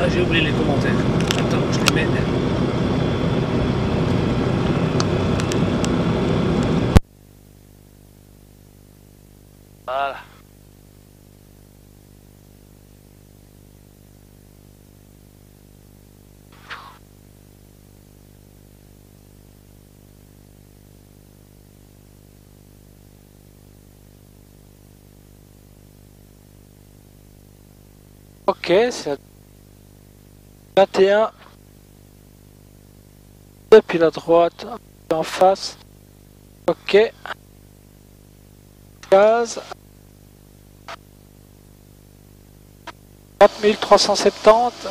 J'ai oublié les commentaires. Attends, je les mets. Voilà. Ok, c'est 21. Et puis la droite en face. Ok. 15. 4370.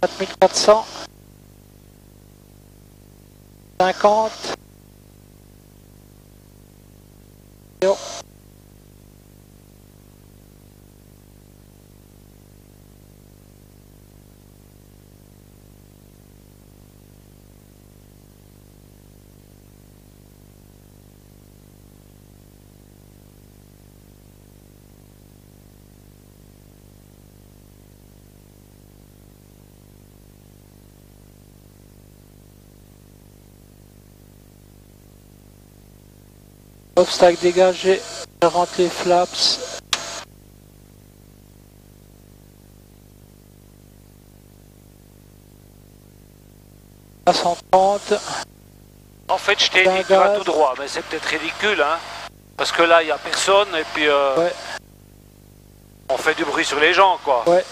4400. 50. Yo. Obstacle dégagé, je rentre les flaps. À 130. En fait, je t'ai dit que tu vas tout droit, mais c'est peut-être ridicule, hein. Parce que là, il n'y a personne et puis Ouais. on fait du bruit sur les gens, quoi. Ouais.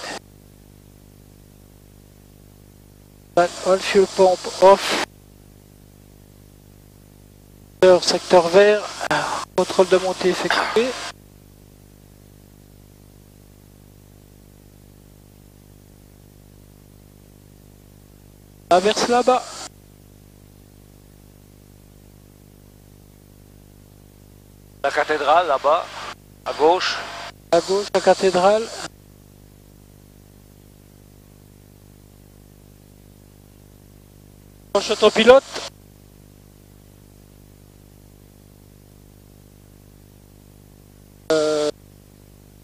All fuel pump off. Secteur vert. Contrôle de montée effectué. Averse là-bas. La cathédrale, là-bas, à gauche. À gauche, la cathédrale. Proche autopilote.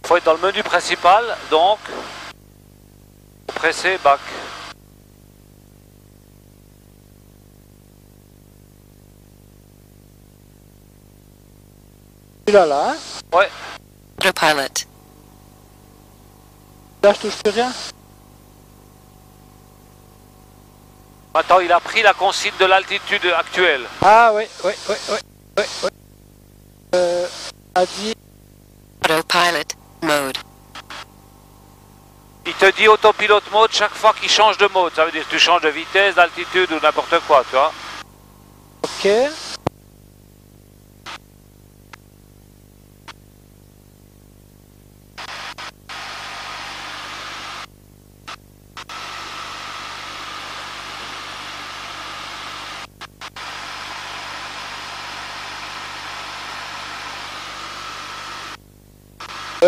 Faut être dans le menu principal, donc presser back. Là, hein. Ouais. Autopilot. Là, je touche plus rien. Attends, il a pris la consigne de l'altitude actuelle. Ah, oui. A dit. Autopilot mode. Il te dit autopilote mode chaque fois qu'il change de mode. Ça veut dire que tu changes de vitesse, d'altitude ou n'importe quoi, tu vois. Ok.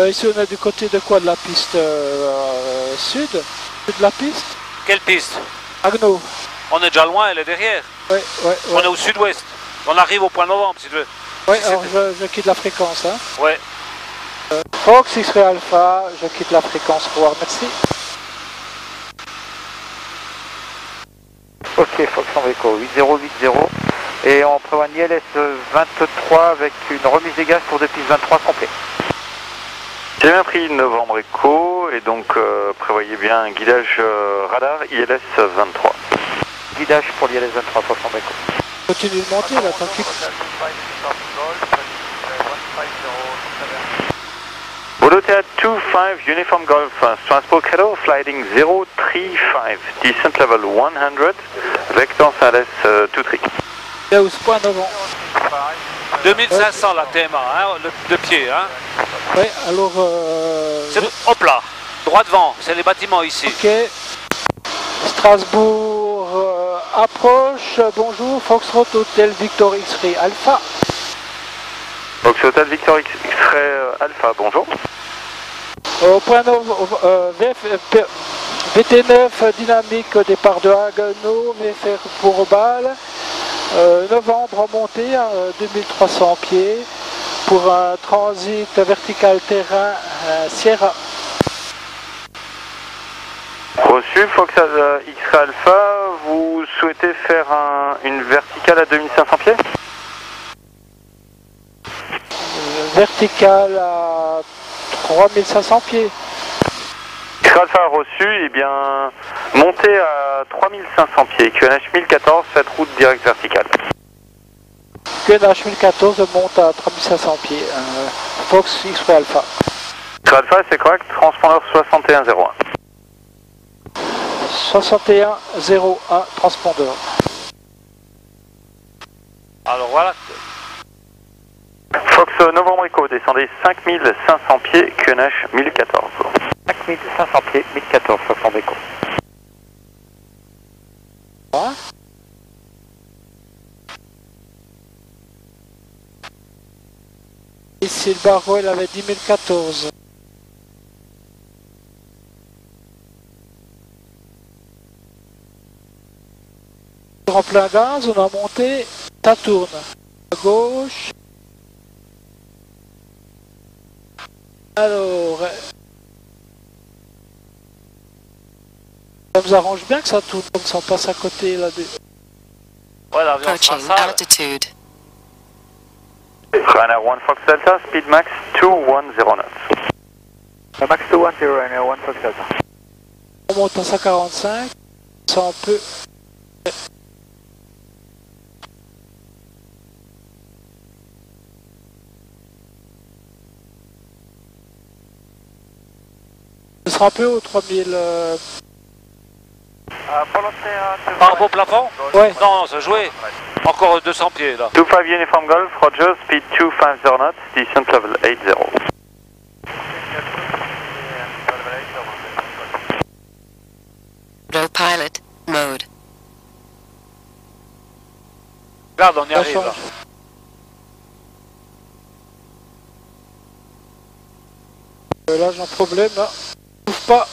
Ici on est du côté de quoi? De la piste sud? Sud de la piste? Quelle piste? Agno. On est déjà loin, elle est derrière. Ouais. On est au sud-ouest. On arrive au point novembre, si tu veux. Ouais, Si alors je quitte la fréquence. Hein. Ouais. Fox X-Ray Alpha, je quitte la fréquence. Au revoir, merci. Ok, Fox Echo 8080 et on prévoit une ILS 23 avec une remise des gaz pour des pistes 23 complet. J'ai bien pris novembre Echo et donc prévoyez bien un guidage radar ILS 23. Guidage pour l'ILS 23 Fox Echo. Continue de monter là, tranquille. Bolotea 25 Uniform Golf Transport Kilo flighting 035 descent level 100 vector SALS 23. Là où ce point novembre. 2500 la TMA, hein, de pied. Hein. Ouais, alors. Hop là, droit devant, c'est les bâtiments ici. Ok. Strasbourg approche. Bonjour, Foxtrot Hotel Victor X-Ray Alpha. Donc Hotel Victor X-Ray Alpha, bonjour. Au point VT9 dynamique au départ de Haguenau, VFR pour balle. Novembre en montée à 2300 pieds pour un transit vertical terrain Sierra. Reçu, plus, Fox X-Ray Alpha, vous souhaitez faire une verticale à 2500 pieds? Verticale à 3500 pieds. X-Ray Alpha a reçu, eh bien, montez à 3500 pieds, QNH 1014, faites route directe verticale. QNH 1014 monte à 3500 pieds. Fox X-Ray Alpha. X-Ray Alpha, c'est correct, transpondeur 6101. 6101 transpondeur. Alors voilà. Fox Novembre Echo, descendez 5500 pieds, QNH 1014. 5500 pieds, 1014, Fox Novembre Echo. Hein? Ici le barreau il avait 10 014. En plein gaz, on a monté, ça tourne. À gauche. Alors, ça nous arrange bien que ça tourne comme ça on passe à côté là. Voilà, on Approaching fera ça. altitude. Ryanair 1 Fox Delta, speed max 210 knots. Max 210, Ryanair 1 Fox Delta. On monte à 145, ça on peut. Ce sera un peu au 3000. Par rapport au plafond? Ouais. Non, ça jouait. Encore 200 pieds là. 25 Uniform Golf, Roger, speed 250 knots, descent level 80. Autopilot mode. Regarde, on y Ça arrive change. là. Là j'ai un problème là. Ouvre pas.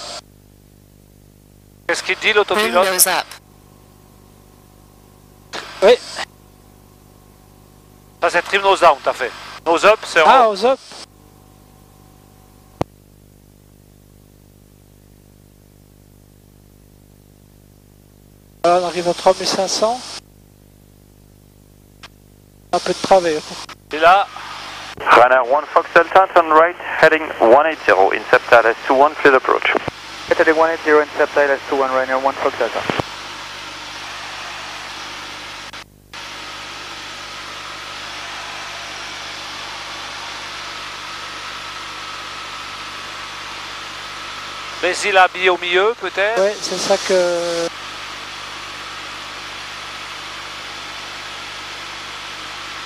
Qu'est-ce qu'il dit Bring l'autopilote? nose up. Oui. Ça c'est trim nose down, t'as fait. Nose up, c'est en Ah, haut. aux up. Là, on arrive à 3500. Un peu de travers. Et là, Ryanair 1 Fox Delta, turn right, heading 180, incept LS21, clear approach. Heading 180, incept LS21, Ryanair 1 Fox Delta. Bézil habillé au milieu peut-être. Ouais, c'est ça que.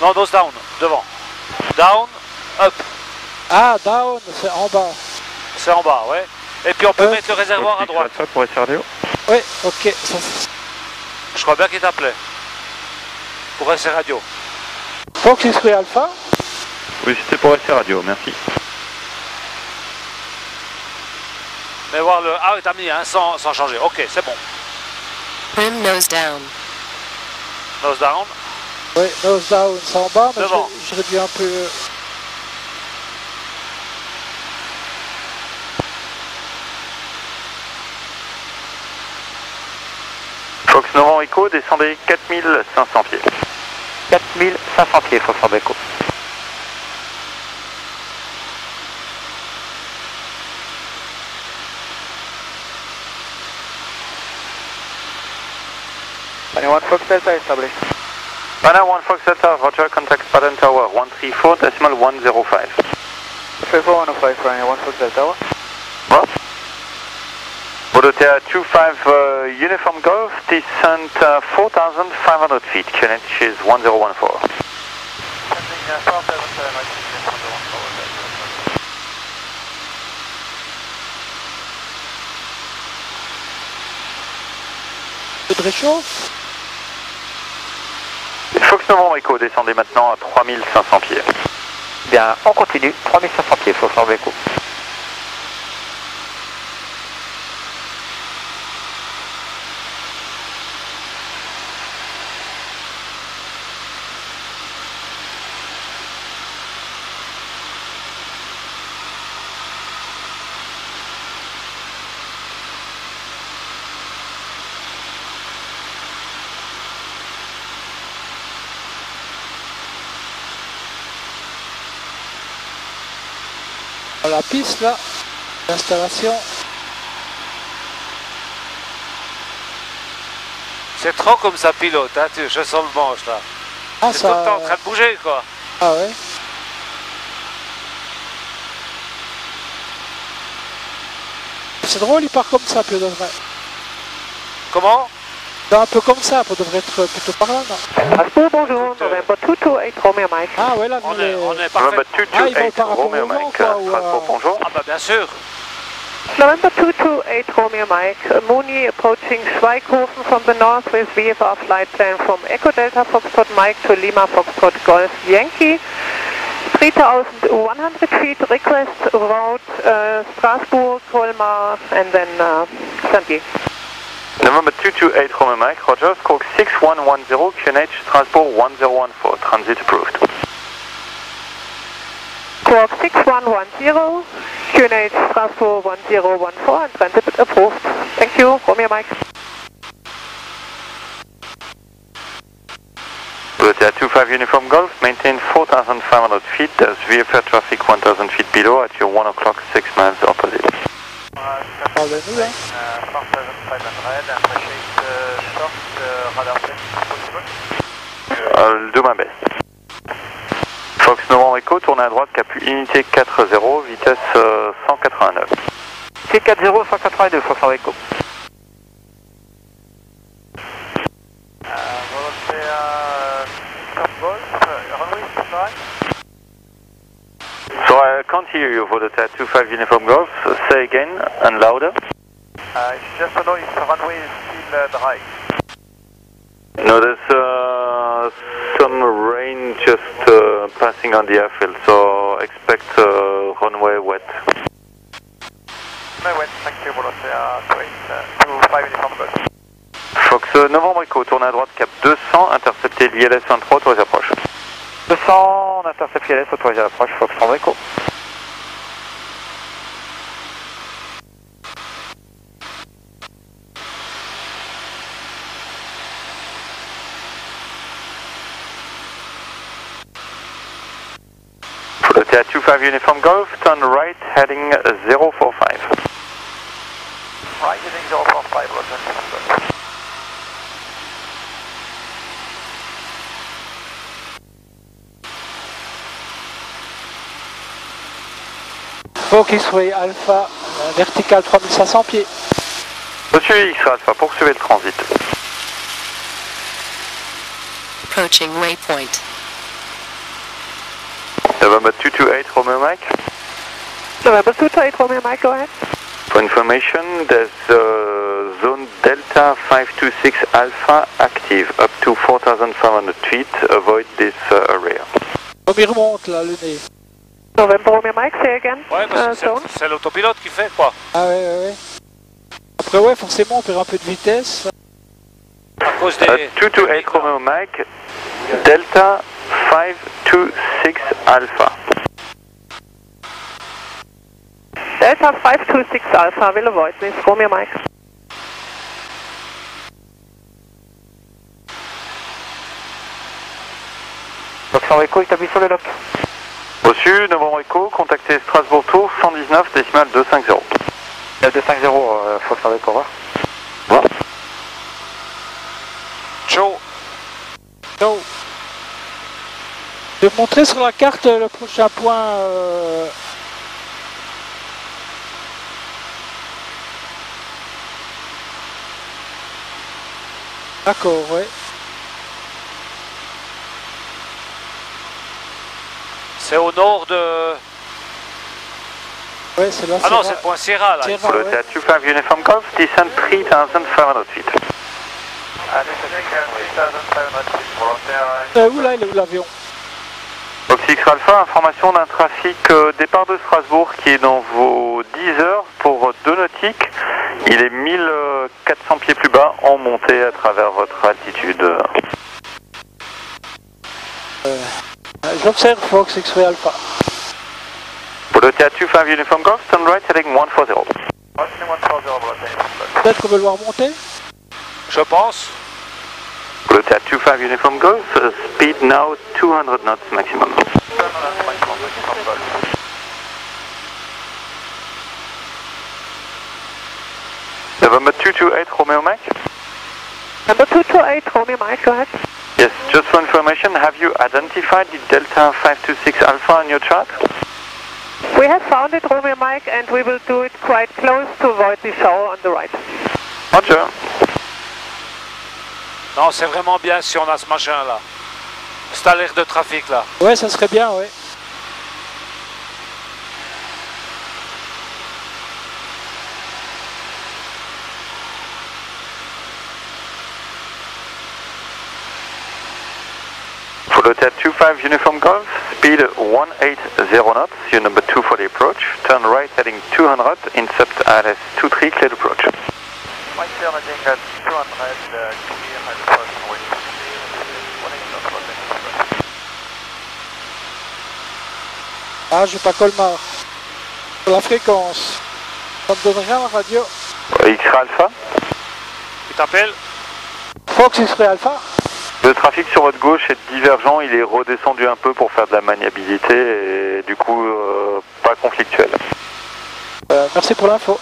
Non, nose down, devant. Down, up, Ah, down, c'est en bas. c'est en bas, ouais. Et puis on peut mettre le réservoir à droite. Alpha pour SRDO. Oui, ok. Ça, Je crois bien qu'il t'appelait. Pour SR Radio. Fox X-Ray Alpha. Oui, c'était pour SR Radio, merci. Mais voir le... Ah oui, t'as mis, hein, sans changer. Ok, c'est bon. Bring nose down. Nose down. Oui, nose down, c'est en bas, mais Devant. je réduis un peu. Fox Novembre Echo, descendez 4500 pieds. 4500 pieds, Fox Novembre Echo. Ryanair 1 Fox Delta established. Ryanair 1 Fox Delta, Roger, contact Pattern Tower 134.105. 34.105, Ryanair 1 Fox Delta. What? Bordeaux 25 Uniform Golf, descent 4,500 feet, QNH is 1014. Peu de réchauffe. Fox Novembre Echo, descendez maintenant à 3500 pieds. Bien, on continue, 3500 pieds, Fox Novembre Echo. La piste là, l'installation. C'est trop comme ça pilote, hein, je sens le manche là. Ah, C'est tout le temps en train de bouger quoi. Ah ouais. C'est drôle, il part comme ça, puis de vrai. Comment? C'est un peu comme ça, pour devrait être plutôt par là, non? Strasbourg, bonjour, November 228 Romeo Mike. Ah ouais, là, On nous, est parfait. November Ah, ils vont 228 par rapport Romeo au vent, Mike, quoi, ou, Strasbourg, bonjour. Ah bah bien sûr. November 228 Romeo Mike, Mooney approaching Schweighofen from the north with VFR flight plan from Echo Delta Foxtrot Mike to Lima Foxtrot Golf Yankee. 3,100 feet request route Strasbourg, Colmar, and then Saint-Dié. November 228 Romeo Mike, Roger, squawk 6110, QNH Strasbourg 1014, transit approved. Squawk 6110, QNH Strasbourg 1014, and transit approved. Thank you, Romeo Mike. Voltaire 25 Uniform Golf, maintain 4,500 feet, there's VFR traffic 1,000 feet below at your 1 o'clock 6 miles opposite. Parlez-nous, là. 4,500, I'll do my best. Fox Novembre Echo, tournez à droite, cap unité 40, vitesse 189. C40 182, Fox Novembre Echo. So I can't hear you for the 25 Uniform Golf, say again and louder. It's just a noise, runway is still dry. No, there's some rain just passing on the airfield, so expect runway wet. Runway wet, thank you, Voltaire 25 Uniform Golf. Fox Novembre Echo, tournez à droite, cap 200, interceptez l'ILS 23, tours approche. 200, on intercepte ILS, autorisé à l'approche, Fox Novembre Echo. Voltaire 25 Uniform Golf, turn right, heading 045. Right, heading 045, Voltaire. Fox X-Ray Alpha, vertical 3500 pieds. Monsieur X Alpha, poursuivez le transit. Approaching waypoint. November 228 Romeo Mike. November 228 Romeo Mike, go ahead. For information, there's zone Delta 526 Alpha active up to 4,500 feet. Avoid this area. Comme il remonte là, le nez. November Romeo Mike, say again. Ouais, parce que Zone. c'est l'autopilote qui fait quoi. Ah ouais. Après ouais, forcément on perd un peu de vitesse. À cause des... 228 Romeo Mike, Delta 526 Alpha. Delta 526 Alpha, will avoid this, Romeo Mike. Fox Novembre Echo, établi sur le lock. Reçu, Novembre Echo, contactez Strasbourg Tour 119 décimal 250. 250, Fox Novembre Echo, au revoir. Voilà. Joe. Go. Je vais montrer sur la carte le prochain point. D'accord, ouais. C'est au nord de... Ouais, c'est là. Ah non, c'est le point Sierra là. Sierra, Voltaire 25 Uniform Golf, descend 3,500 feet. Où là, il est où l'avion? Fox X Alpha, information d'un trafic départ de Strasbourg qui est dans vos 10 heures pour 2 nautiques. Il est 1400 pieds plus bas en montée à travers votre altitude. J'observe Fox X-Ray Alpha. Voltaire 25 Uniform Golf, turn right heading 140. Peut-être qu'on veut le voir monter? Je pense. Voltaire 25 Uniform Golf, speed now 200 knots maximum. November 228 Romeo Mike. Number 228, Romeo Mike, go ahead. Yes, just for information, have you identified the Delta 526 Alpha on your chart? We have found it, Romeo Mike, and we will do it quite close to avoid the shower on the right. Roger. Non, c'est vraiment bien si on a ce machin-là. C'est alerte de trafic, là. Ouais, ça serait bien, ouais. Volota 25 Uniform Golf, speed 180 knots, your number 2 for the approach, turn right heading 200, intercept ILS 23, clear approach. Mike heading at 200, clear approach, Ah, j'ai pas Colmar. Sur la fréquence. Ça me donne rien la radio. X-Ray Alpha. Qui t'appelle? Fox X-Ray Alpha. Le trafic sur votre gauche est divergent, il est redescendu un peu pour faire de la maniabilité et du coup pas conflictuel. Merci pour l'info.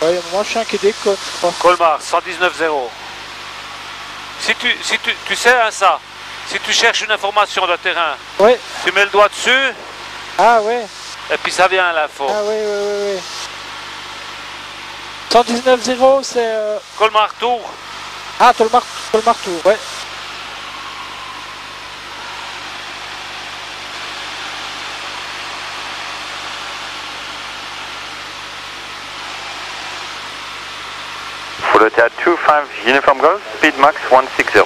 Ouais, il y a un moment chien qui déconne, je crois. Colmar, 119.0. Si tu sais hein, ça, si tu cherches une information de terrain, Ouais. tu mets le doigt dessus Ah ouais. et puis ça vient l'info. Ah ouais, ouais, ouais, ouais. 119.0, c'est... Colmar Tour. Ah, Colmar Tour, ouais. Volota 25 Uniform Golf, speed max 160.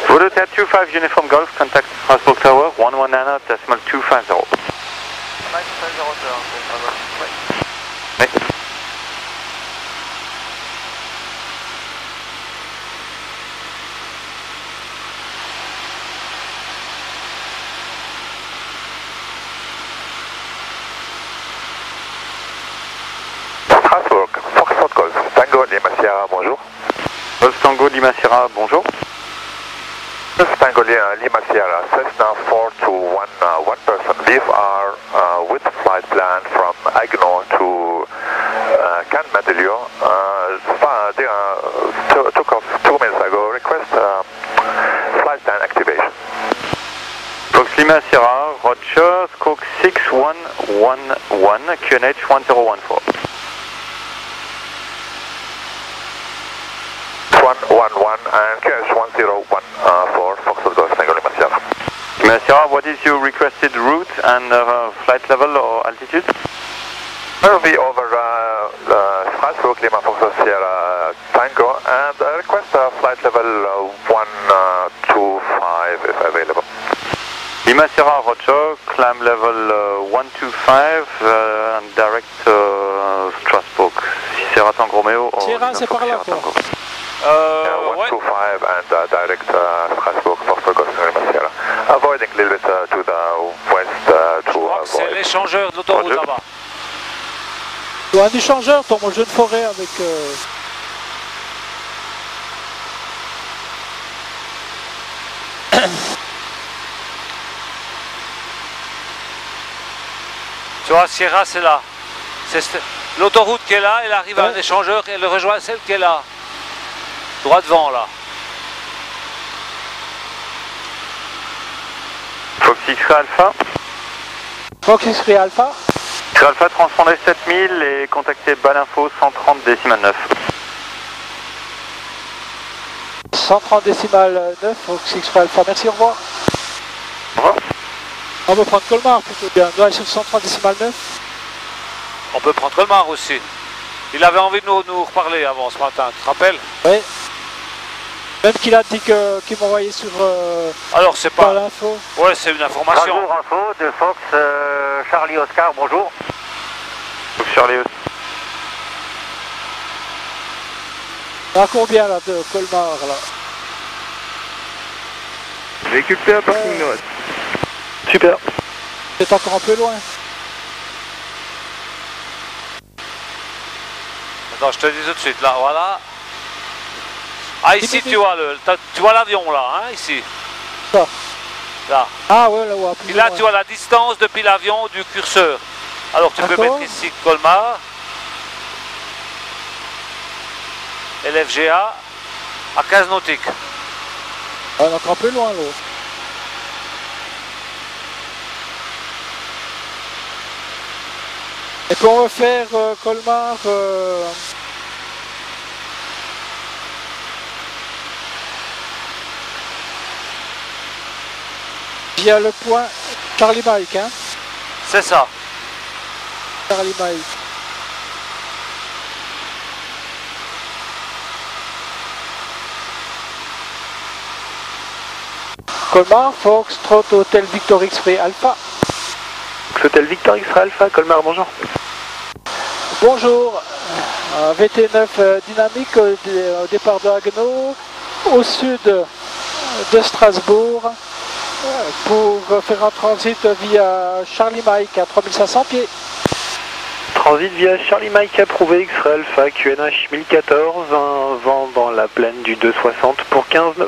Volota 25 Uniform Golf, contact Strasbourg Tower 119.250. Oui. Strasbourg, Foxtrot Golf, Tango Lima Sierra, bonjour. Golf Tango Lima Sierra, bonjour. Tango Lima Sierra, Cessna 421, one person. We are with flight plan from Agno to Can Medellin. Took off 2 minutes ago. Request flight plan activation. Fox Lima Sierra, Roger, Scope 6111, QNH 1014. 111 and QNH 101 for Foxtrot Golf, Tango Lima Sierra. Lima Sierra, what is your requested route and flight level or altitude? Will be over Strasbourg, Lima Foxtrot Sierra Tango, and request flight level 125 if available. Lima Sierra, Roger, climb level 125 and direct Strasbourg. Sierra Tango Romeo or Sierra, c'est par là, quoi. Ouais. 125 and direct Strasbourg, Foxtrot Golf, Lima Sierra. Avoiding a little bit to the west Je to crois que c'est avoid. l'échangeur de l'autoroute là-bas. Tu as un échangeur, ton mon jeu de forêt avec... Tu vois, Sierra, c'est là. L'autoroute qui est là, elle arrive à un Ouais. échangeur et elle rejoint celle qui est là. Droit devant, là. Fox X-Ray Alpha. Fox X-Ray Alpha. X-Ray Alpha, transpondez 7000 et contactez Balinfo 130 décimal 9. 130 décimal 9, Fox X-Ray Alpha. Merci, au revoir. Au revoir. On va prendre Colmar plutôt bien. On doit aller sur 130 décimal 9. On peut prendre Colmar aussi. Il avait envie de nous reparler avant ce matin, tu te rappelles? Oui. Même qu'il a dit qu'il m'envoyait sur Alors c'est par pas... l'info. Ouais, c'est une information. Bonjour, info de Fox Charlie Oscar, bonjour. Fox Charlie aussi. On a combien là de Colmar là? Véhicule P à parking nord. Super. C'est encore un peu loin. Attends, je te dis tout de suite, là, voilà. Ah, ici, tu vois l'avion, là, hein, ici. Ça. Là. Ah ouais, là, ouais. Et là, tu vois la distance depuis l'avion du curseur. Alors, tu peux mettre ici Colmar. LFGA à 15 nautiques. On est encore un peu loin, l'autre. Et puis on va faire Colmar via le point Charlie Mike, hein. C'est ça. Charlie Mike. Colmar, Foxtrot, Hôtel Victor X-Ray Alpha. Hôtel Victor X-Ray Alpha, Colmar, bonjour. Bonjour, VT9 dynamique au départ de Haguenau, au sud de Strasbourg, pour faire un transit via Charlie Mike à 3500 pieds. Transit via Charlie Mike approuvé, X-Ray Alpha, QNH 1014, un vent dans la plaine du 260 pour 15 nœuds.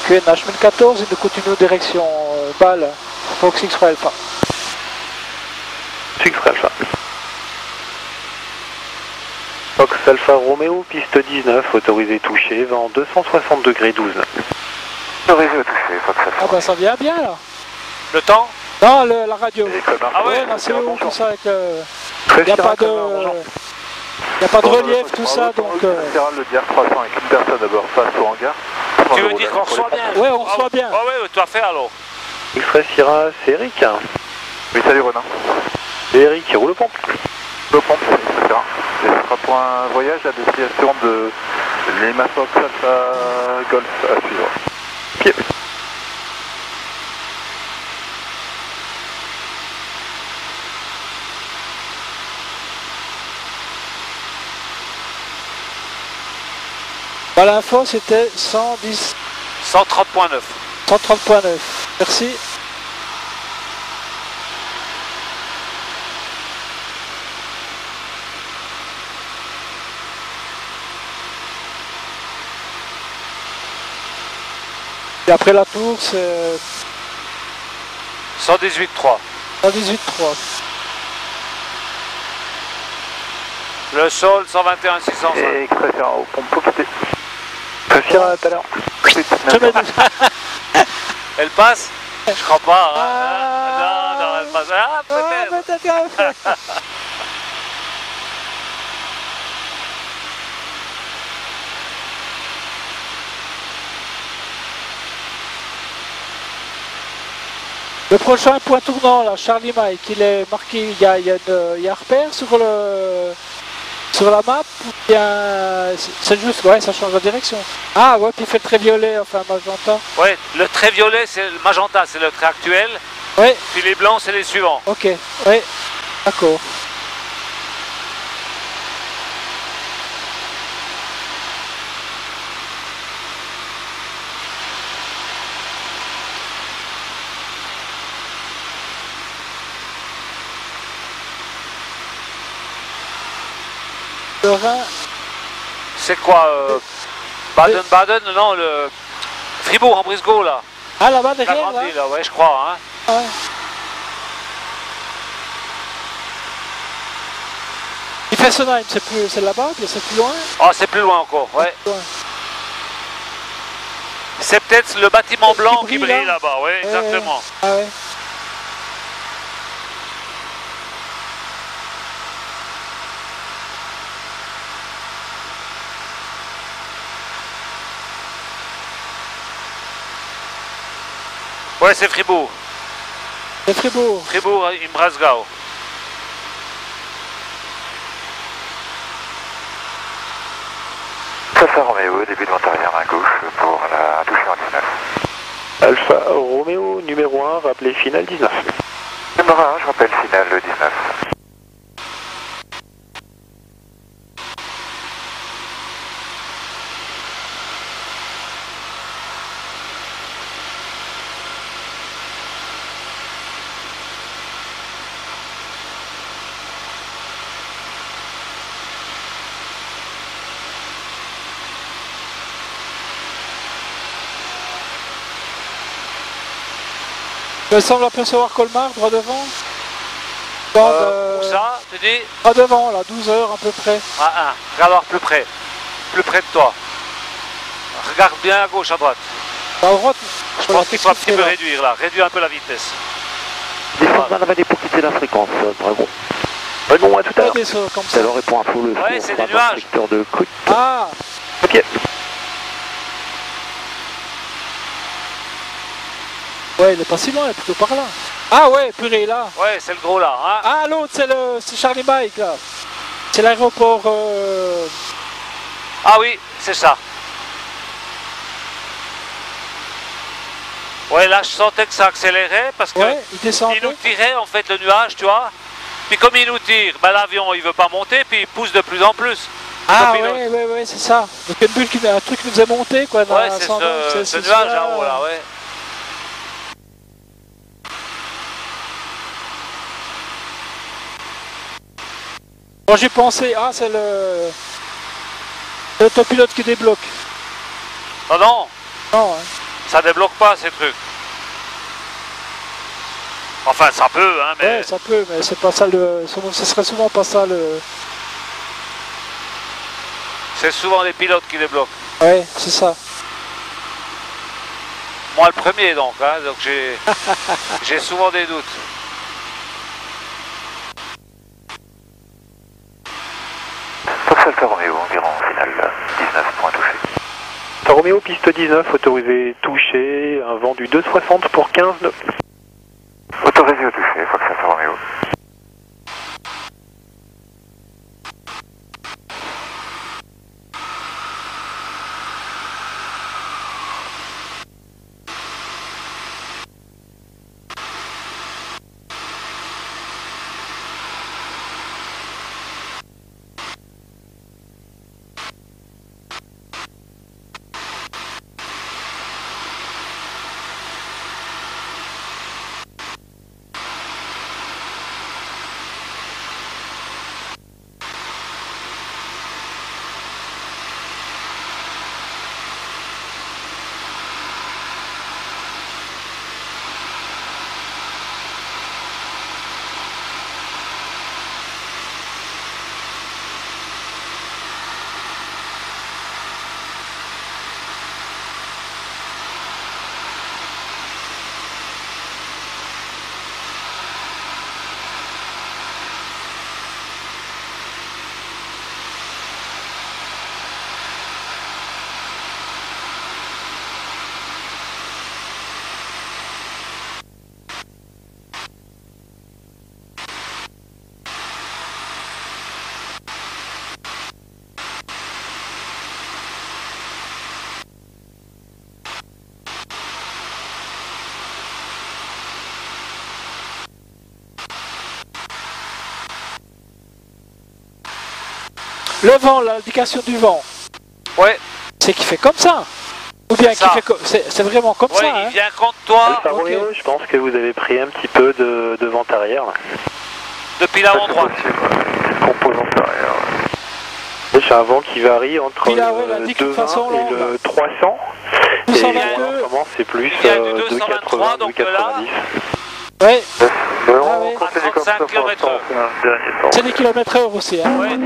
QNH 1014, il nous continue direction Bâle, Fox X-Ray Alpha. X-Ray Alpha. Fox Alpha Romeo, piste 19, autorisé touché, vent 260 degrés 12. Autorisé au toucher, Fox Alpha. Ah bah ça vient bien là. Le temps? Non, la radio. Ah ouais, c'est où tout ça avec Très il n'y a pas de... bonjour. Il n'y a pas de relief, tout ça, donc... Le DR300 avec une personne à bord face au hangar. Tu veux dire qu'on reçoit bien? Ouais, on reçoit bien. Ah ouais, tout à fait alors. X-Ray Sierra, c'est Eric. Oui, salut Renan. Et Eric, roule pompe. Le pompe, etc. Et ce sera pour un voyage à destination de Lima Fox Alpha Golf à suivre. Pied. Bah, l'info c'était 110... 130.9. 130.9. Merci. Et après la tour, c'est 118.3. 118.3. Le sol, 121.605. Et X-Ray Sierra au pompe pour quitter. X-Ray Sierra, à tout à l'heure. Je mets des... Elle passe? Je crois pas. Hein. Ah. Non, elle passe. Ah, peut-être. peut-être. Le prochain point tournant, là, Charlie Mike, il est marqué, il y a un repère sur la map, ou bien c'est juste, ouais, ça change la direction. Ah ouais, puis il fait le trait violet, enfin magenta. Ouais, le trait violet, c'est le magenta, c'est le trait actuel. Oui. Puis les blancs, c'est les suivants. Ok, oui, d'accord. Le Rhin. C'est quoi Baden-Baden? Non, le Fribourg en Brisgau, là. Ah là-bas La derrière, grande là. ville, là, ouais, je crois. Hein. Ouais. Il fait Fessenheim, c'est là-bas, c'est plus loin. Ah, c'est plus loin encore, ouais. Plus loin. C'est peut-être le bâtiment blanc qui brille, brille là-bas, ouais, exactement. Ah ouais. Ouais, c'est Fribourg. C'est Fribourg. Fribourg, in Breisgau. Alpha Romeo, début de vent arrière à gauche pour la toucher en 19. Alpha Romeo, numéro 1, rappelez finale 19. Numéro 1, je rappelle finale 19. Il me semble apercevoir Colmar, droit devant. Où ça, tu dis? Droit devant, là, 12 heures à peu près. Ah, regarde voir plus près de toi. Regarde bien à gauche, à droite. À droite, je pense qu'il faut un petit peu réduire là, réduire un peu la vitesse. Descendre dans la vallée pour quitter la fréquence, bravo. Bon, à tout à l'heure. C'est alors et pour info le ouais, c'est des nuages. Secteur de Cook. Ah, ok. ouais, il est pas si loin, il est plutôt par là. Ah ouais, purée, là. Ouais, c'est le gros là. Hein. Ah, l'autre, c'est Charlie Mike, là. C'est l'aéroport... Ah oui, c'est ça. Ouais, là, je sentais que ça accélérait parce que ouais, il nous tirait en fait le nuage, tu vois. Puis comme il nous tire, ben, l'avion il veut pas monter, puis il pousse de plus en plus. Ah ouais, c'est ça. Donc une bulle, un truc qui nous faisait monter, quoi. Ouais, c'est ce nuage en haut là, ouais. Bon, j'ai pensé, ah, c'est l'autopilote qui débloque. Non, non. Non, hein. Ça débloque pas ces trucs. Enfin, ça peut, hein, mais... Ouais, ça peut, mais c'est pas ça ce serait souvent pas ça le... C'est souvent les pilotes qui débloquent. Ouais, c'est ça. Moi le premier donc, hein, donc j'ai souvent des doutes. Fox Alfa Romeo, environ final 19 points touchés. Alfa Romeo, piste 19, autorisé touché, un vent du 260 pour 15 nœuds. Autorisé au toucher, Fox Alfa Romeo. Le vent, l'indication du vent. Ouais. C'est qu'il fait comme ça. Ou bien qu'il fait comme... C'est vraiment comme ça. Il hein. vient contre toi. Alfa Romeo, je pense que vous avez pris un petit peu de vent arrière. Là. Depuis l'avant-droite. Composante arrière. J'ai un vent qui varie entre là, ouais, le 220 et le 300. 222. Et en ce moment, c'est plus Il y a du 280, 223, donc 290. Ouais. À On continue comme ça 35 pour l'instant, km/h. on fait un dernier temps. C'est des kilomètres/heure aussi. Hein. Ouais.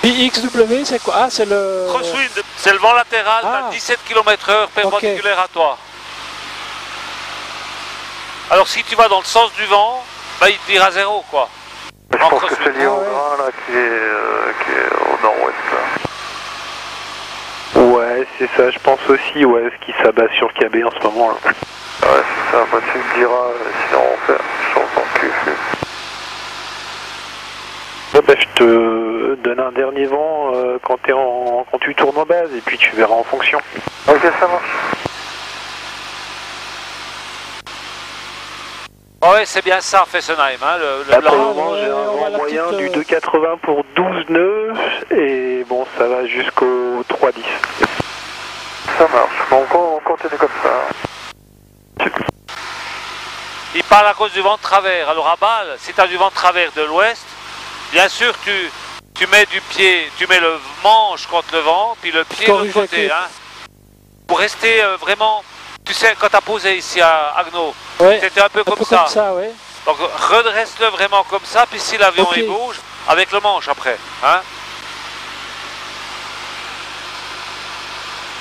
BXW, c'est quoi? Ah, c'est le... Crosswind, c'est le vent latéral à 17 km/h perpendiculaire à toi. Alors si tu vas dans le sens du vent, bah, il te tire à zéro quoi. Je pense que c'est lié au grain là, qui est au nord-ouest là. Ouais, c'est ça, je pense aussi, ouais, ce qui s'abat sur le KB en ce moment. Là. Ouais, c'est ça, bah, tu me diras, sinon on fait un changement de QFU. Ouais, bah, je te donne un dernier vent quand tu tournes en base et puis tu verras en fonction. Ok, ça marche. Ouais, c'est bien ça, Fessenheim. Hein, Là, pour le blanc. moment, j'ai un vent moyen petite, du 2,80 pour 12 nœuds et bon, ça va jusqu'au 3,10. Ça marche. Bon, on continue comme ça. Il parle à cause du vent de travers. Alors à balle, si tu as du vent de travers de l'ouest, bien sûr tu mets du pied, tu mets le manche contre le vent, puis le pied de l'autre côté, hein. Pour rester vraiment, tu sais, quand tu as posé ici à Agno, ouais, c'était un peu comme ça. Comme ça, ouais. Donc redresse-le vraiment comme ça, puis si l'avion il bouge, avec le manche après, hein.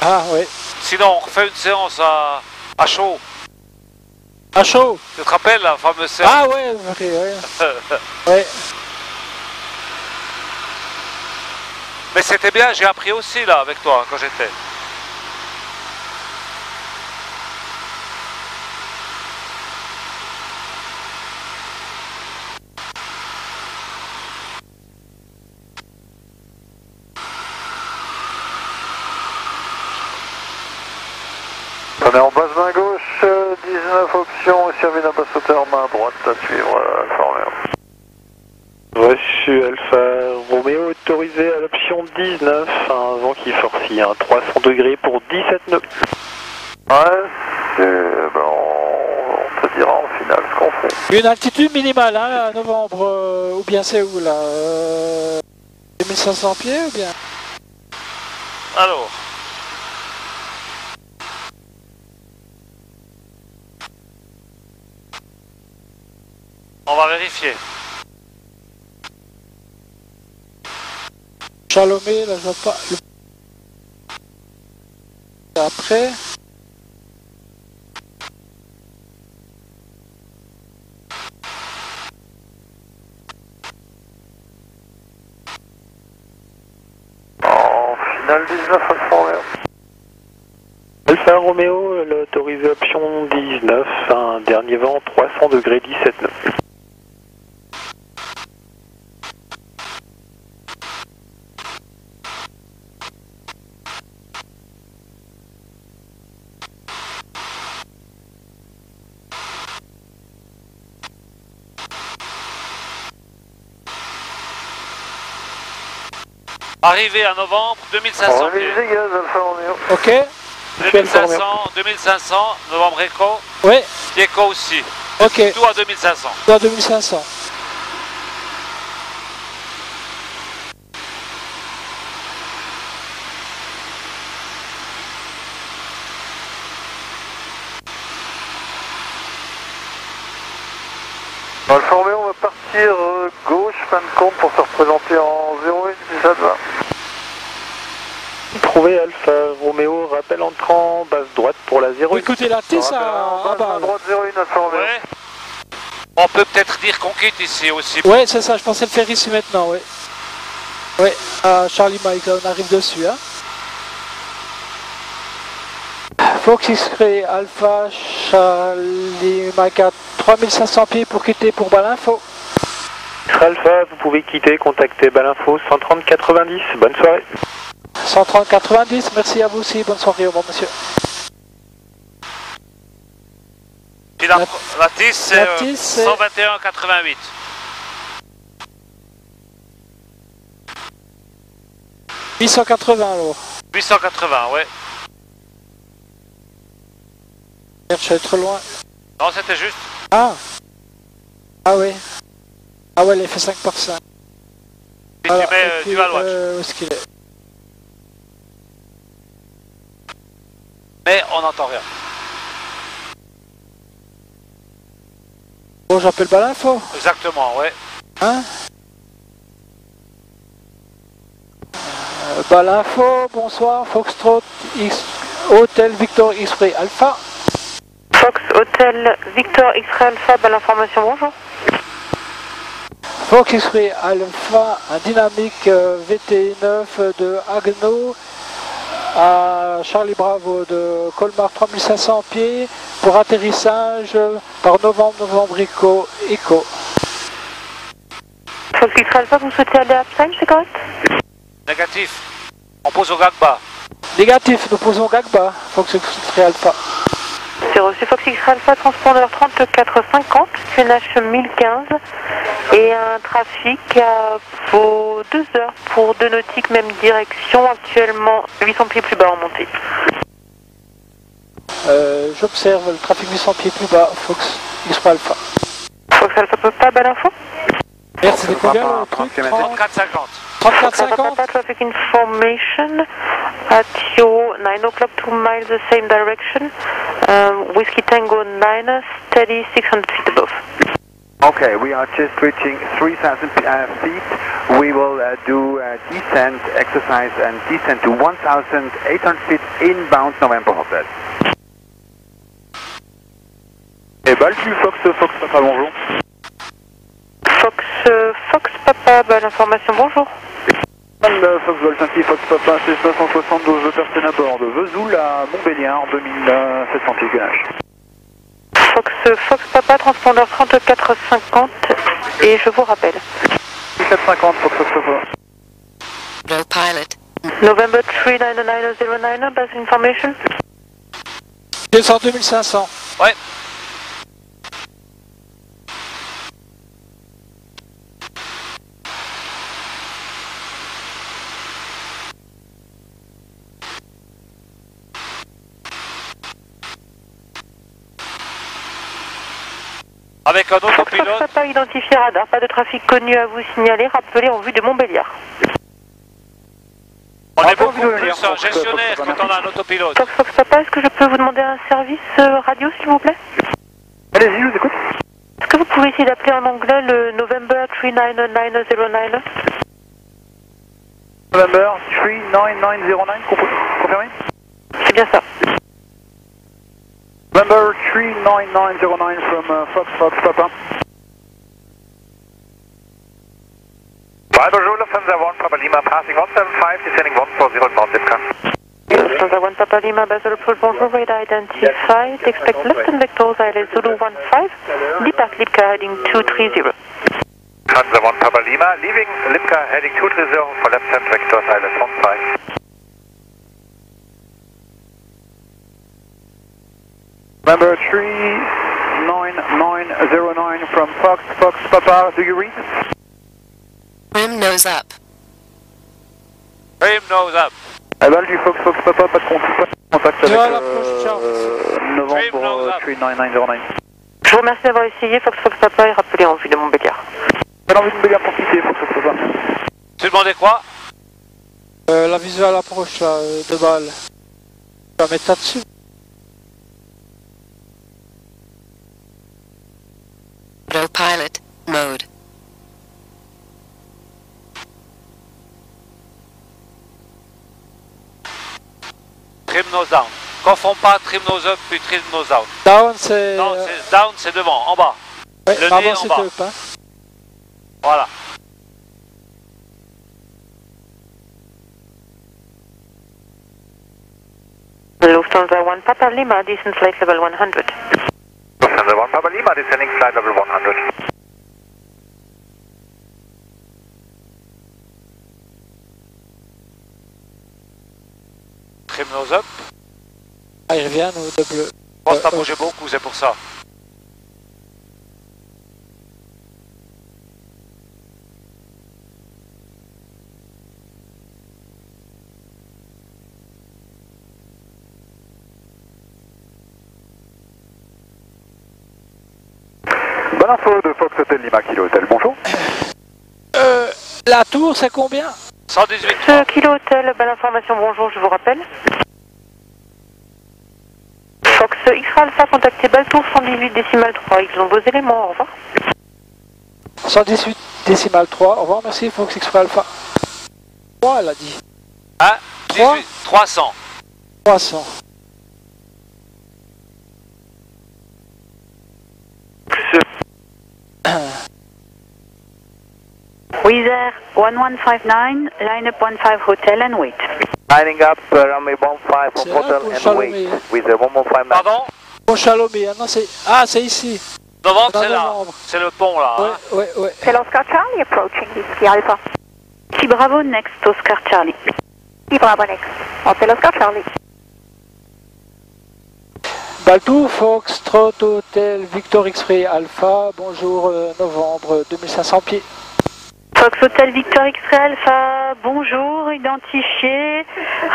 Ah, ouais. Sinon, on refait une séance à chaud. À chaud. Tu te rappelles la fameuse séance? Ah ouais, ouais. Ouais. Mais c'était bien, j'ai appris aussi là avec toi quand j'étais. On est en basse main gauche, 19 options, servi d'un basse hauteur, main droite à suivre, Alfa Romeo. Reçu Alpha Romeo, autorisé à l'option 19, un vent qui forcit, 300 degrés pour 17 nœuds. Ouais, on te dira en finale ce qu'on fait. Une altitude minimale, hein, à novembre, ou bien c'est où là 2500 pieds ou bien? Alors. On va vérifier. Chalomé, là je vois pas. Après. En finale 19 Alfa Romeo. Alpha Romeo, l'autorisé option 19, un dernier vent 300 degrés 17 nœuds. Arrivé à novembre, 2500 pieds. Remise des gaz, Alfa Romeo. Ok. 2500, novembre écho. Ouais. Écho aussi. Ok. Tout à 2500. Tout à 2500. Alfa Romeo, on va partir gauche, fin de compte, pour se représenter en 01, si ça te va. Trouvé Alpha Romeo, rappel entrant, base droite pour la 0. Écoutez, la TIS à bas. Droite 01, Alfa Romeo. Ouais. On peut peut-être dire qu'on quitte ici aussi. Ouais, c'est ça, je pensais le faire ici maintenant, ouais. Ouais, à Charlie Mike, là, on arrive dessus, hein. Fox X-Ray Alpha Charlie Mike à 3500 pieds pour quitter pour Balinfo. Alpha, vous pouvez quitter, contacter Balinfo 130 90. Bonne soirée. 130 90, merci à vous aussi, bonne soirée, au revoir monsieur. Puis la TIS c'est 121 88. « 880 alors. 880, ouais. Je suis trop loin. Non, c'était juste. Ah. Ah oui. Ah ouais, il fait 5 par 5. Si tu mets dual watch. Où est-ce qu'il est? Mais on n'entend rien. Bon, j'appelle Balinfo. Exactement, ouais. Hein? Balinfo, bonsoir, Foxtrot X Hotel Victor X-Ray Alpha. Fox Hotel Victor X-Ray Alpha, belle information, bonjour. Fox X-Ray Alpha, un dynamique VT9 de Agno à Charlie Bravo de Colmar 3500 pieds pour atterrissage par novembre Echo. Fox X-Ray Alpha, vous souhaitez aller à Epstein, c'est correct? Négatif. On pose au Gagba. Négatif, nous posons Gagba, Fox X-Ray Alpha. C'est reçu Fox X-Ray Alpha, transpondeur 3450, QNH 1015 et un trafic à vos 2 heures pour 2 nautiques, même direction, actuellement 800 pieds plus bas en montée. J'observe le trafic 800 pieds plus bas, Fox X-Ray Alpha. Fox Alpha peut pas, belle info? Merde, c'était combien le truc? 34,50. 34,50. Papa, traffic information at your 9 o'clock, 2 miles the same direction. Whiskey Tango 9, steady 600 feet above. Okay, we are just reaching 3,000 feet. We will do a descent exercise and descend to 1,800 feet inbound November Hotel. Et Baltu, Fox Papa, bonjour. Fox Papa, bonne information, bonjour. Fox Golf 5, Fox Papa, c'est 572 personnes à bord de Vesoul à Montbéliard, 2700 pieds QNH. Fox Papa, transpondeur 3450 et je vous rappelle. 3450, Fox Papa. No pilot. November 39909, base information. Descend 2500. Ouais. Avec un Fox autopilote. Papa, identifié radar, pas de trafic connu à vous signaler, rappelez en vue de Montbéliard. On est beaucoup plus un gestionnaire quand on a un autopilote. Fox Papa, est-ce que je peux vous demander un service radio s'il vous plaît? Allez-y, je vous écoute. Est-ce que vous pouvez essayer d'appeler en anglais le November 39909? November 39909, confirmé? C'est bien ça. November 39909 from Fox Papa. Bonjour, Lufthansa 1 Papa Lima, passing 175, descending 140 Mount Lipka. Lufthansa 1 Papa Lima, Basel Approach, bonjour, radar identified, expect left and vectors ILS Zulu 15, depart Lipka heading 230. Lufthansa 1 Papa Lima, leaving Lipka heading 230 for left hand vectors ILS 15. Number 39909 from Fox Papa, do you read? Rim nose up. Trim nose up. Aval du Fox Papa, pas de contact avec Novembre 39909. Je vous remercie d'avoir essayé, Fox Papa est rappelé en vue de Montbéliard. Pas envie de me pour quitter, Fox Papa. Tu demandais quoi? La visuelle approche là, de balle. Je vais mettre ça dessus. No pilot mode. Trim nose down. Confonds pas trim nose up puis trim nose down. Down c'est... Non, c'est down, c'est devant, en bas. Ouais, le avant nez en c'était bas. up, hein. Voilà. Lufthansa 1 Papa Lima, descent flight level 100. Lufthansa 1 Papa Lima, descending flight level 100. Trim nose up. Ah, il revient nous de bleu. Je pense que t'as bougé beaucoup, c'est pour ça. Bonne info de Fox Hotel Lima Kilo Hotel, bonjour. La tour c'est combien? 118. Kilo Hotel, bonne information, bonjour, je vous rappelle. Fox X-Ray Alpha, contactez Baltour 118 décimal 3, ils ont vos éléments, au revoir. 118 décimal 3, au revoir, merci Fox X-Ray Alpha. 3 elle a dit. Ah, 18, 300. 300. Wizz Air 1159, line up 15 hotel and wait. Lining up runway 15 C'est from là hotel pour and Chalomé. wait with the 115. Pardon? Pour Chalomé, non c'est... Ah c'est ici. Novembre, Dans c'est là. novembre. C'est le pont là. Ouais, Hein. ouais, ouais. Hotel Oscar Charlie approaching Whiskey Alpha. Key Bravo next Oscar Charlie. Key Bravo next. Hotel Oscar Charlie. Baltour, Fox, Trot, Hotel, Victor X-Ray Alpha, bonjour, novembre, 2500 pieds. Fox Hotel Victor X-Ray Alpha, bonjour, identifié,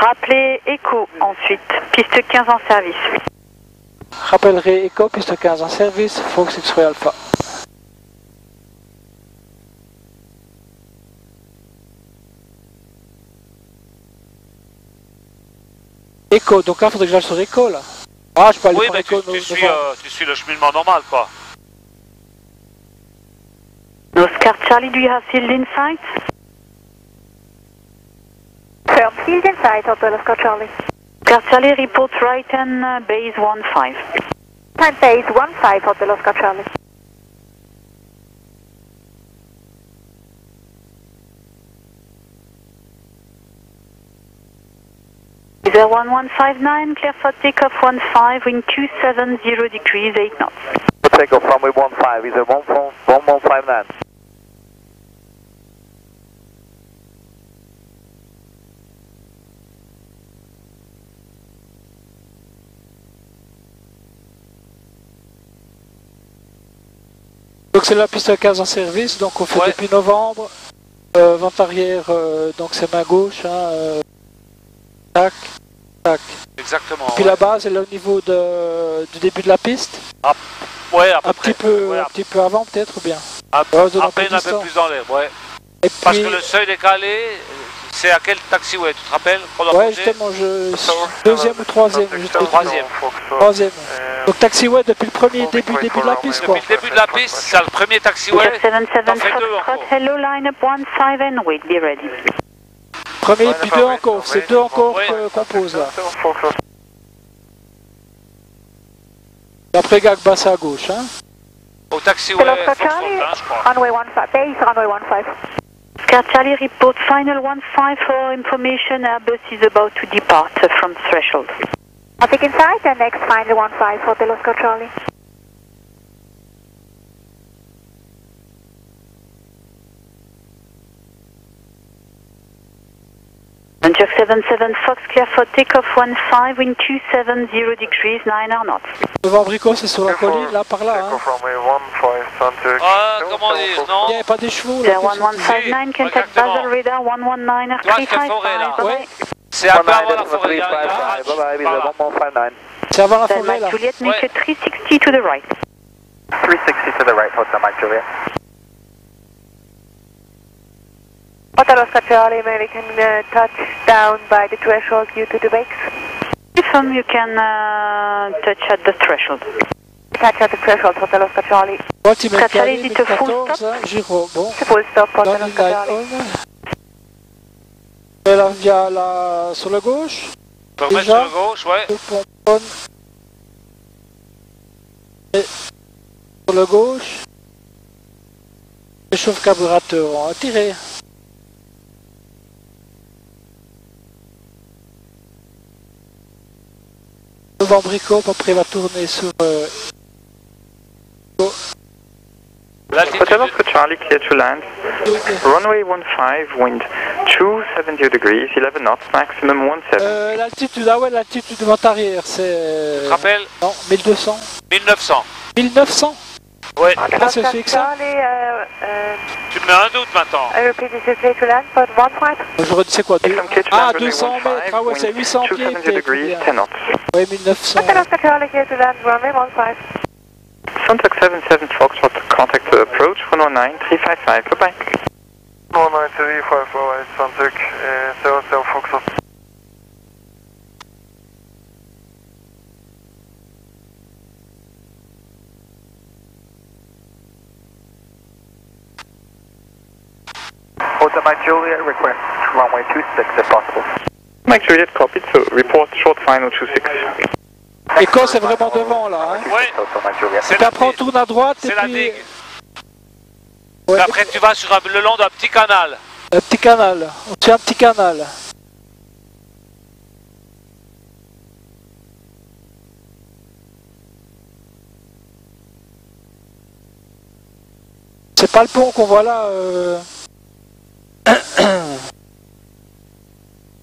rappelez Echo ensuite, piste 15 en service. Rappellerai Echo, piste 15 en service, Fox X-Ray Alpha. Echo, donc là, faudrait que j'aille sur Echo, là. Ah, je peux aller Oui, sur mais Echo. tu suis le cheminement normal, quoi. Oscar Charlie, do you have field in sight? Firm field in sight, Hotel Oscar Charlie. Oscar Charlie, report right and base 15. Time base 15, Hotel Oscar Charlie. Either 1159, clear for takeoff 15, wind 270 degrees, 8 knots. Takeoff runway 15, is a 1159. Donc c'est la piste 15 en service, donc on fait depuis novembre. Vente arrière, donc c'est main gauche. Hein, tac, tac. Exactement. Puis la base, elle est au niveau du début de la piste. Ah, ouais, à peu près. Un petit peu avant peut-être ou bien. À Ouais, peine un peu plus dans l'air, ouais. Et Parce puis, que le seuil décalé, c'est à quel taxiway, tu te rappelles? ouais, justement, deuxième ou troisième. Troisième. Donc taxiway depuis le premier début de la piste, quoi. Depuis le début de la piste, c'est le premier taxiway. 77 T'en fais deux Foxtrot, encore. hello, line up 15 and wait, be ready. Premier puis deux encore, c'est deux encore Ouais. qu'on pose là. Après Gag basse à gauche, hein. Au taxiway, Hotel Oscar Foxtrot, Charlie, hein, je crois. runway 15, base runway 15. Oscar Charlie, report final 15 for information, Airbus is about to depart from threshold. Traffic in sight and next final 15, Hotel Oscar Charlie. Jack 77 Fox, clear for takeoff 15, wind 270 degrees, 9 knots. Le Vambrico, c'est sur la colline, là, par là, hein. Ah, comment dire, non? Il n'y avait pas des chevaux, là. The 1159, contact Basel radar 119 Tu vois cette forêt, là? R355, bye Ouais. C'est un peu avant la forêt. Il y a un Bye hatch bye, is par a là. 1159. C'est avant la Then forêt, là. Mike Juliet, make Ouais. a 360 to the right. 360 to the right, Hotel Mike Juliet. Hotel Oscar Charlie, American touch down by the threshold due to the brakes. Confirm you can touch at the threshold. Touch at the threshold, Hotel Oscar Charlie. Quand il met Scratch, calé, allez-y, te full 14, hein, Giro, bon. C'est full stop, Dans Hotel le Oscar night Charlie. on. Et là, via la... sur le gauche. On peut remettre Déjà. sur le gauche, ouais. Le pompon. Et sur le gauche. Réchauffe carburateur, on va tirer. Le Vambrico, après il va tourner sur... L'altitude. Hotel Oscar Charlie, clear to land. Runway 15, wind 270 degrees, 11 knots, maximum 17. l'altitude, ah ouais, l'altitude de vente arrière, c'est... Tu te rappelles? Non, 1200. 1900. 1900. Ouais. Ah, c'est fixe, ça. Charlie, Tu me mets un doute maintenant. I repeat, this is clear to land, but 15. J'aurais dit c'est quoi From Kitchener, Ah, runway 200 15, mètres, ah ouais, c'est wind 800 pieds. 270 degrees, 10 knots. Ouais, 1900. Hotel Oscar Charlie, clear to land, runway 15. Contact 77 Foxtrot, contact approach 109 355, bye-bye. 19355, Santuk, 00 Foxtrot. Hotel Mike Juliet, request runway 26 if possible. Mike Juliet copied, so report short final 26. Écosse c'est vraiment devant là. Hein. Ouais. Hotel Mike Juliet. C'est Et après on tourne à droite et C'est la puis... digue. Ouais, Après, tu vas sur le long d'un petit canal. un petit canal. On tient un petit canal. C'est pas le pont qu'on voit là.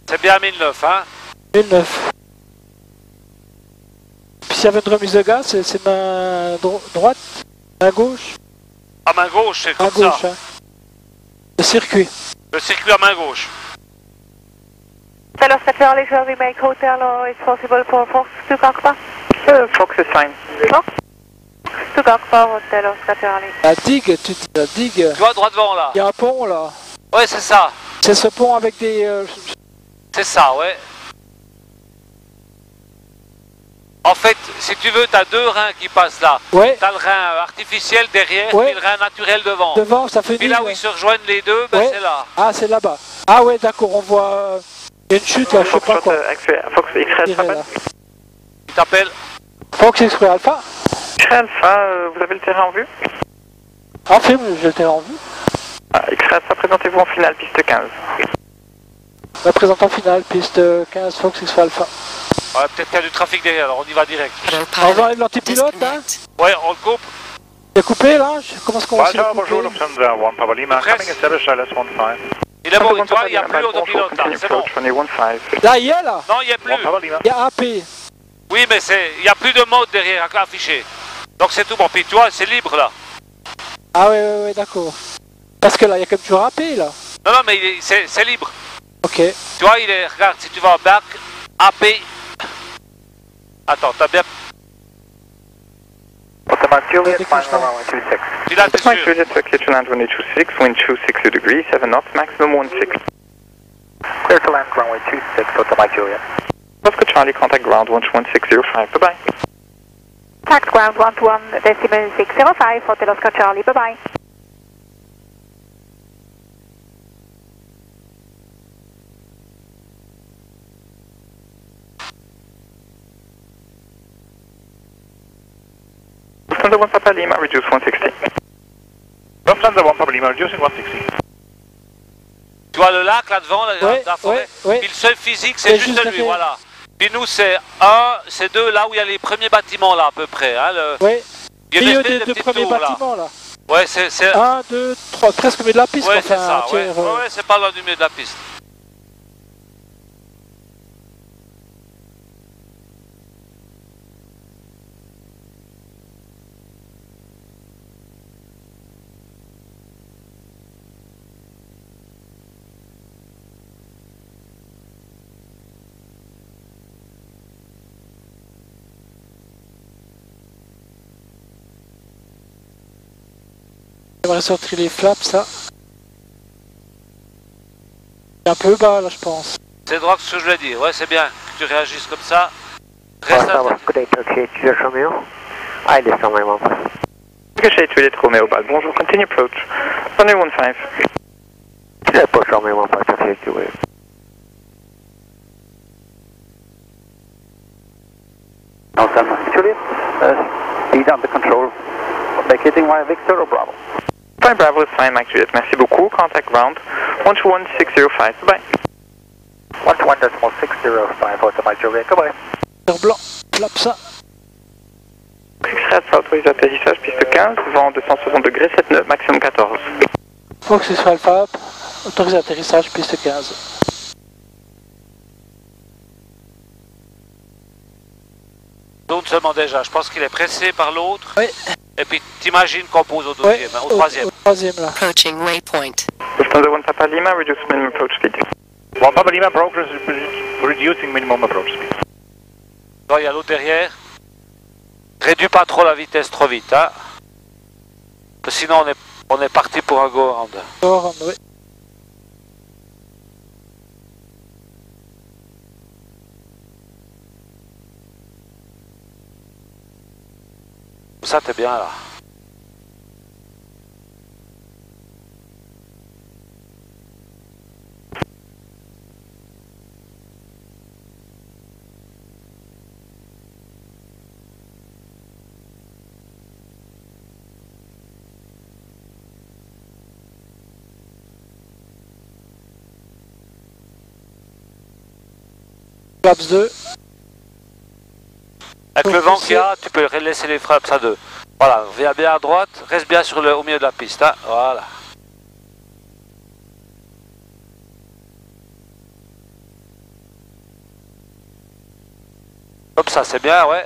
C'est bien 1009, hein? 1009. Puis s'il y avait une remise de gaz, c'est main droite, main gauche, À main gauche, c'est main comme gauche. ça. Hein. Le circuit. Le circuit à main gauche. Hotel Oscar Charlie, shall we make hotel or it's possible for Fox to Kakpa? Fox is fine. Fox to Kakpa, Hotel Oscar Charlie. La digue, tu dis la digue. Tu vois, droit devant là. Il y a un pont là. Ouais, c'est ça. C'est ce pont avec des... C'est ça, ouais. En fait, si tu veux, tu as deux reins qui passent là. Ouais. Tu as le rein artificiel derrière, Ouais. et le rein naturel devant. Devant, ça fait Puis une là ligne, où ouais. ils se rejoignent les deux, ben Ouais. c'est là. Ah, c'est là-bas. Ah ouais, d'accord, on voit... Il y a une chute là, je sais pas quoi. Fox X-Ray Tiré, Alpha. là. Il t'appelle. Fox X-Ray Alpha. X-Ray Alpha, vous avez le terrain en vue? En film, je l'ai en vue. X-Ray Alpha, présentez-vous en finale, piste 15. Représentant final, piste 15, Fox X-Ray Alpha. Ouais, peut-être qu'il y a du trafic derrière, alors on y va direct. Alors j'enlève l'antipilote, hein. Ouais, on le coupe. Il est coupé là. Comment est-ce qu'on va se le bonjour, couper? Lufthansa 1 Papa Lima, coming established LS15. Il est bon, et toi, il n'y a plus autopilote là, c'est bon. Là, il y a là. Non, il n'y a plus. Il y a AP. Oui, mais il n'y a plus de mode derrière affiché. Donc c'est tout bon. Puis tu vois, c'est libre là. Ah ouais, d'accord. Parce que là, il y a comme toujours AP là. Non, non, mais c'est libre. Ok. Tu vois, regarde, si tu vas en bac, AP. Attends, t'as bien. Automatic Juliet, final runway 26. Tu l'as, t'es sûr? Automatic Juliet, circuit to land runway 26, wind 260 degrees, 7 knots, maximum 16. Clear to land runway 26, Automatic Juliet. Oscar Charlie, contact ground 11605, bye-bye. Tax ground 121.605, Hotel Oscar Charlie, bye-bye. Lufthansa 1 Papa Lima, reduce 160. Lufthansa 1 Papa Lima, reducing 160. Tu vois le lac là devant, la forêt. Ouais. Puis le seul physique, c'est juste lui, derrière. voilà. Puis nous, c'est c'est deux, là où il y a les premiers bâtiments là à peu près. Hein, Ouais. il y a une Milieu espèce des de deux petite premiers tour, là. bâtiments là. Ouais, c'est. 1, 2, 3, presque au milieu de la piste. Ouais, quoi, c'est enfin, ça. un Ouais, tiers, ouais, c'est pas loin du milieu de la piste. J'aimerais sortir les flaps, ça. C'est un peu bas, là, je pense. C'est droit que ce que je voulais dire. Ouais, c'est bien que tu réagisses comme ça. Reste à... Good day, Turkey, Juliet Romeo. I listen my mom. Ricochet Juliet Romeo, bad. Bonjour, continue approach. Runway 15. Juliet Approach Romeo 15, Turkey, Juliet. Juliet, speed under control. Vacating via Victor or Bravo? Fine Bravo is fine, Mike Juliet. Merci beaucoup. Contact ground 121.605. Bye-bye. 121.605, Automatic Juliet. Goodbye. Vert blanc, flap ça. X-Ray Alpha, autorisé atterrissage, piste 15, vent 260 degrés, 7 nœuds, maximum 14. Fox X-Ray Alpha, autorisé atterrissage, piste 15. L'autre seulement déjà. Je pense qu'il est pressé par l'autre. Oui. Et puis t'imagines qu'on pose au deuxième, hein, au troisième. Au troisième là. Approaching waypoint. Lufthansa 1 Papa Lima, reduce minimum approach speed. 1 Papa Lima, progress reducing minimum approach speed. Tu vois, il y a l'autre derrière. Réduis pas trop la vitesse trop vite, hein. Parce que sinon on est parti pour un go-around. Oui. Ça t'es bien là. Flaps 2. Avec le vent qu'il y a, tu peux laisser les frappes à deux. Voilà, viens bien à droite, reste bien au milieu de la piste, hein. Voilà. Comme ça, c'est bien, ouais.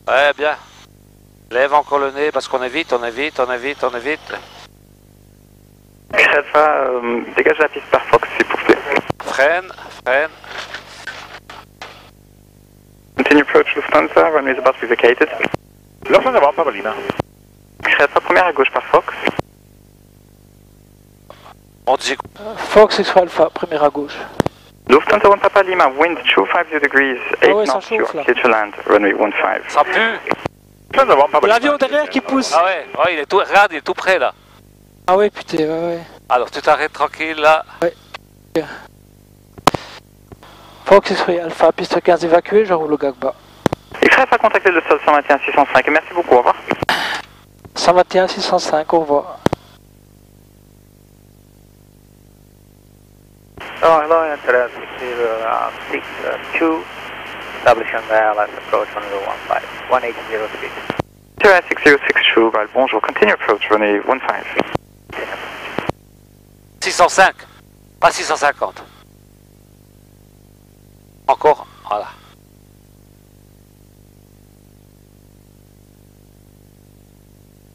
Ouais, bien. Lève encore le nez parce qu'on est vite, on est vite, on est vite, on est vite. X-Ray Alpha, dégage la piste par Fox, s'il vous plaît. Freine, freine. Continue approach Lufthansa, runway is about to be vacated. Lufthansa 1 Papa Lima. X-Ray Alpha, première à gauche par Fox. On dit Fox X-Ray Alpha, première à gauche. Lufthansa 1 Papa Lima, wind 250 degrees, 8 ouais, knots, chauffe, là. clear to land, runway 15. ça pue. L'avion derrière qui pousse. Ah ouais, ouais, il est tout, regarde, il est tout près là. Ah ouais, putain, ouais. Alors tu t'arrêtes tranquille là. Ouais. Fox X-Ray Alpha, piste 15 évacuée, je roule au Gagba. X-Ray Alpha, contactez le sol 121 605, merci beaucoup, au revoir. 121 605, au revoir. Oh, hello, Interest 062, establishing the ILS approach runway 15, 180 speed. Interest 6062, Val, bonjour, continue approach runway 15. 605, pas 650. Encore, voilà.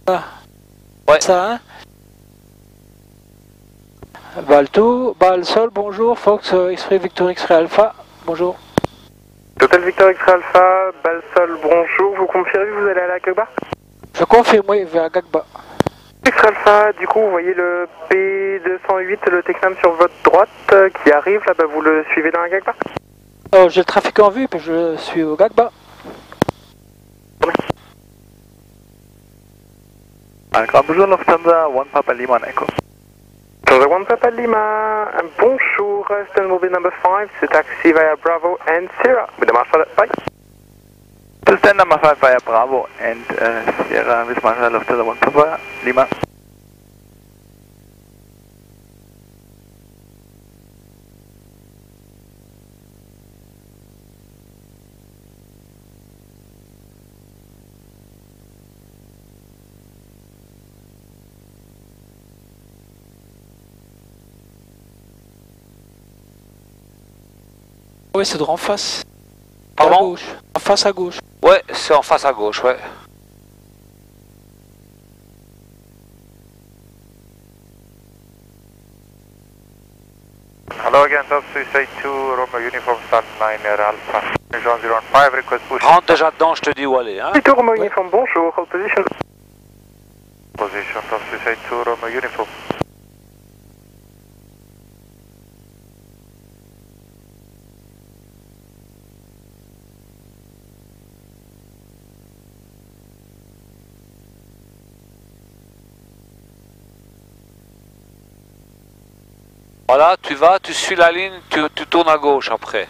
Ah. Ouais. Ça, hein. Balto, Bal Sol, bonjour, Fox X-Ray Victor X-Ray Alpha, bonjour. Total Victor X-Ray Alpha, Balsol, bonjour, vous confirmez que vous allez à la Gagba? Je confirme, oui, vers Gagba. X-Ray Alpha, du coup, vous voyez le P208, le Texan sur votre droite qui arrive, là, bah, vous le suivez dans la Gagba? Oh, j'ai le trafic en vue, puis je suis au Gagba. Bonjour, Lufthansa 1 Papa Lima, Echo. Lufthansa 1 Papa Lima, bonjour, Stanmobile number 5, c'est taxi via Bravo and Sierra, with the Marshall, bye. Stand number 5 via Bravo and Sierra with Marshall Lufthansa 1 Papa Lima. Oui, c'est droit en face. Pardon? À gauche. En face à gauche. Ouais, c'est en face à gauche, ouais. Hello again, Top Suicide 2, Romeo Uniform Start 9 Air Alpha. Jean 05, request push. Rentre déjà dedans, je te dis où aller, hein. Victor Romeo Uniform, bonjour, hold position. Position, Top Suicide 2, Romeo Uniform. Voilà, tu vas, tu suis la ligne, tu tournes à gauche après.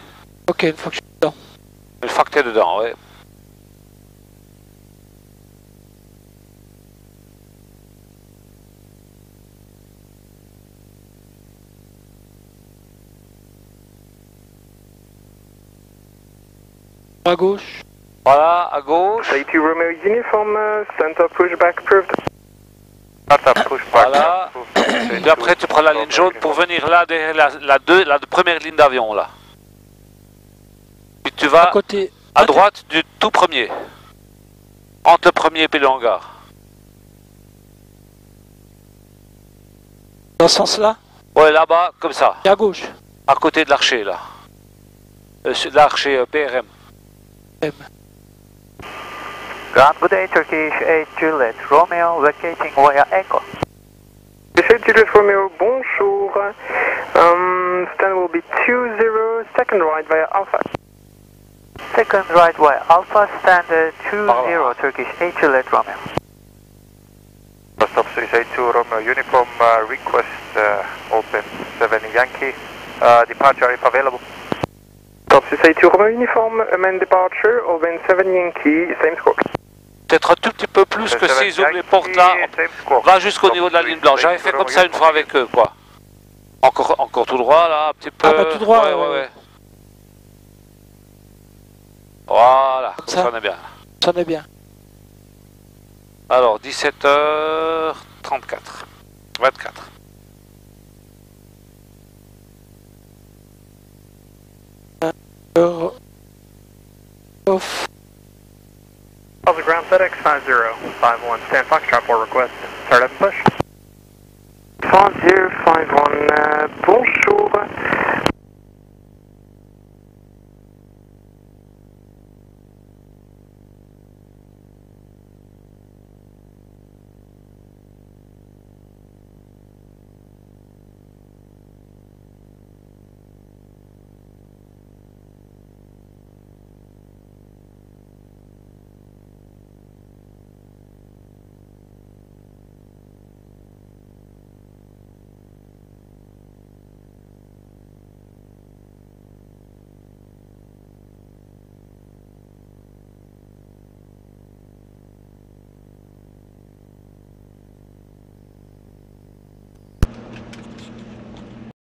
Ok, une fois que je suis dedans. Une fois que t'es dedans, ouais. À gauche. Voilà, à gauche. 82 Romeo Uniform, center pushback approved. Voilà. Et après, tu prends la ligne jaune pour venir là, derrière la première ligne d'avion, là. Puis tu vas À côté. à droite du tout premier. Entre le premier et le hangar. Dans ce sens-là? Ouais, là-bas, comme ça. Et à gauche. À côté de l'archer, là. L'archer PRM. Ground, good day, Turkish 8 Juliet, Romeo vacating via Echo. Turkish 8 Juliet Romeo, bonjour. Stand will be 20, second right via Alpha. Second right via Alpha, standard 20, Turkish 8 Juliet, Romeo. Top Suicide 2, Romeo Uniform, request open 7 Yankee. Departure if available. Top Suicide 2 Romeo Uniform, main departure, open 7 Yankee, same score. Peut-être un tout petit peu plus que s'ils ouvrent les portes là, va jusqu'au niveau de la ligne blanche. J'avais fait comme ça une fois avec eux, quoi. Encore tout droit là, un petit peu. Ah bah tout droit, ouais. Voilà, ça en est bien. Ça en est bien. Alors, 17h34. 24. Off. Delta ground FedEx 5051, stand Foxtrot for request. Start up and push. 5051,